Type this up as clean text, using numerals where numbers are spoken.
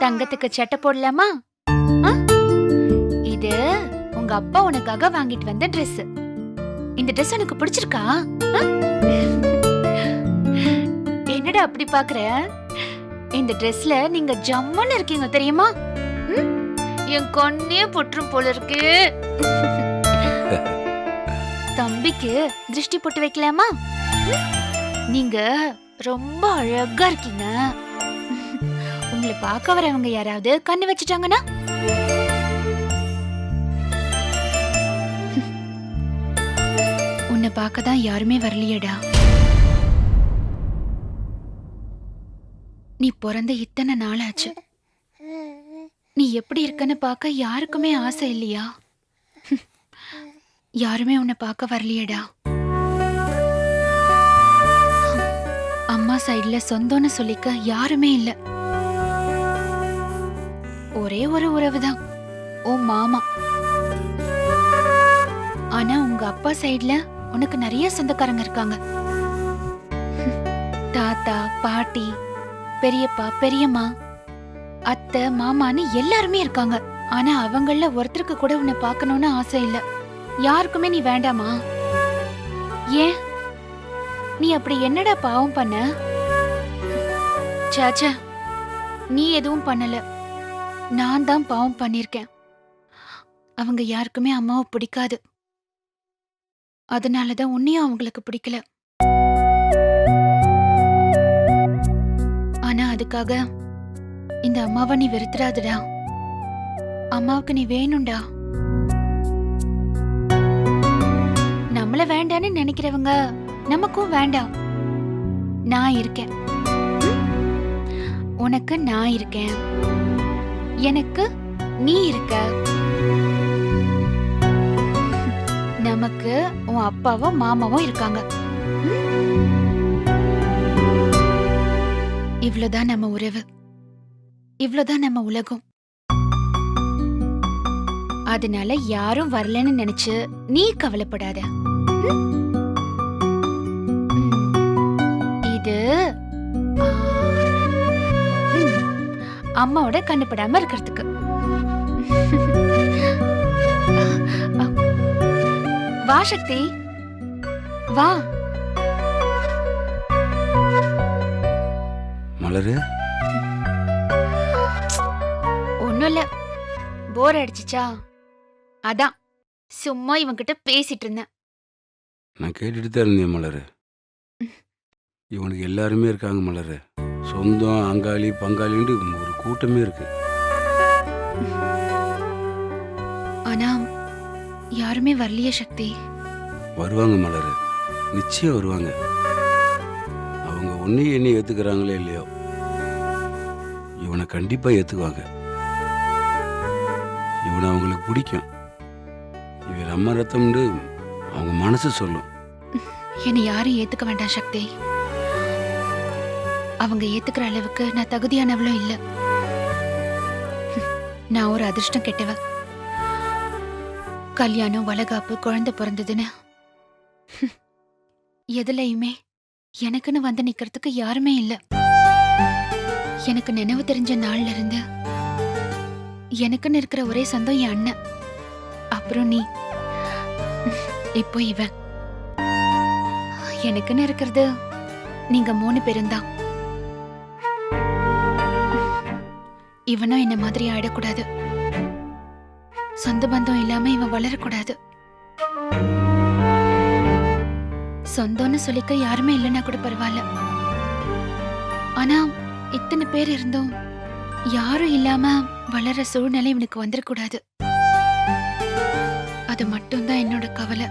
தங்கத்துக்கு சட்டை போடலாமா? ஆ? இது உங்க அப்பா உனக்காக வாங்கிட்டு வந்த Dress. இந்த Dress உனக்கு பிடிச்சிருக்கா? ஆ? என்னடா அப்படி பாக்குற? இந்த Dressல நீங்க ஜம்முன்னு இருக்கீங்க தெரியுமா? ம்? என் கண்ணே பொற்றும் போல இருக்கு. தம்பிக்கு திருஷ்டி போட்டு வைக்கலாமா? ம்? நீங்க ரொம்ப அழகா இருக்கீங்க. உங்களை பார்க்க வரவங்க யாராவது கண்ணு வச்சுட்டாங்கன்னா? உன்னை பார்க்க தான் யாருமே வரலையேடா. நீ பிறந்த இத்தனை நாள் ஆச்சு. நீ எப்படி இருக்கன்னு பார்க்க யாருக்குமே ஆசை இல்லையா? யாருமே உன்னை பார்க்க வரலையேடா. அம்மா சைடுல சொந்தம்னு சொல்லிக்க யாருமே இல்ல. ஒரே ஒரு உறவுதான், உன் மாமா. ஆனா உங்க அப்பா சைடுல உனக்கு நிறைய சொந்தக்காரங்க இருக்காங்க. தாத்தா, பாட்டி, பெரியப்பா, பெரியம்மா, அத்தை, மாமான்னு எல்லாருமே இருக்காங்க. ஆனா அவங்கள ஒருத்தருக்கு கூட உன்னை பார்க்கணும்னு ஆசை இல்ல. யாருக்குமே நீ வேண்டாமா? ஏன்? நீ அப்படி என்னடா பாவம் பண்ண? சாச்சா, நீ எதுவும் பண்ணல. நான் தான் பாவம் பண்ணிருக்கேன். அவங்க யாருக்குமே அம்மாவை பிடிக்காது. அதனாலதான் உன்னையும் அவங்களுக்கு பிடிக்கல. ஆனா அதுக்காக இந்த அம்மாவை நீ வெறுத்துறாதடா. அம்மாவுக்கு நீ வேணும்டா. நம்மள வேண்டான்னு நினைக்கிறவங்க நமக்கும் வேண்டாம். நான் இருக்கேன். உனக்கு நான் இருக்கேன். எனக்கு நீ இருக்க. நமக்கு உன் அப்பாவும் மாமாவும் இருக்காங்க. இவ்வளவுதான் நம்ம உறவு. இவ்வளவுதான் நம்ம உலகம். அதனால யாரும் வரலன்னு நினைச்சு நீ கவலைப்படாத. இது அம்மாவோட கண்டுபடாம இருக்கிறதுக்கு. வா சக்தி, வா. மலரு, ஒண்ணும் இல்ல, போர் அடிச்சுச்சா, அதான் சும்மா இவன்கிட்ட பேசிட்டு இருந்தேன். நான் கேட்டுட்டு தான் இருந்தேன் மலரு. இவனுக்கு எல்லாருமே இருக்காங்க மலரு. சொந்தம், அங்காளி, பங்காளின்னு ஒரு கூட்டமே இருக்கு. ஆனா யாருமே வரலையே சக்தி. வருவாங்க மலரு, நிச்சயம் வருவாங்க. அவங்க ஒன்னையும் என்னை ஏத்துக்கிறாங்களே இல்லையோ, இவனை கண்டிப்பா ஏத்துக்குவாங்க. இவனை அவங்களுக்கு பிடிக்கும். இவர் அம்மா ரத்தம்னு அவங்க மனசு சொல்லும். என்னை யாரும் ஏத்துக்க வேண்டாம் சக்தி. அவங்க ஏத்துக்கிற அளவுக்கு நான் தகுதியானவளும் இல்ல. நான் ஒரு அதிர்ஷ்டம் கெட்டவ. கல்யாணம், வளகாப்பு, குழந்தை பிறந்ததுன்னு எதுலயுமே எனக்குன்னு வந்து நிக்கிறதுக்கு யாருமே இல்ல. எனக்கு நினைவு தெரிஞ்ச நாள்ல இருந்து எனக்குன்னு இருக்கிற ஒரே சொந்தம் என் அண்ணன், அப்புறம் நீ, இப்போ இவன். எனக்குன்னு இருக்கிறது நீங்க 3 பேரும் தான். இவனும் என்ன மாதிரி ஆயிடக்கூடாது. சொந்த பந்தம் இல்லாம இவன் வளரக்கூடாது. சொந்தம்னு சொல்லிக்க யாருமே இல்லைன்னா கூட பரவாயில்ல. ஆனா இத்தனை பேர் இருந்தும் யாரும் இல்லாம வளர சூழ்நிலை இவனுக்கு வந்துடக்கூடாது. அது மட்டும்தான் என்னோட கவலை.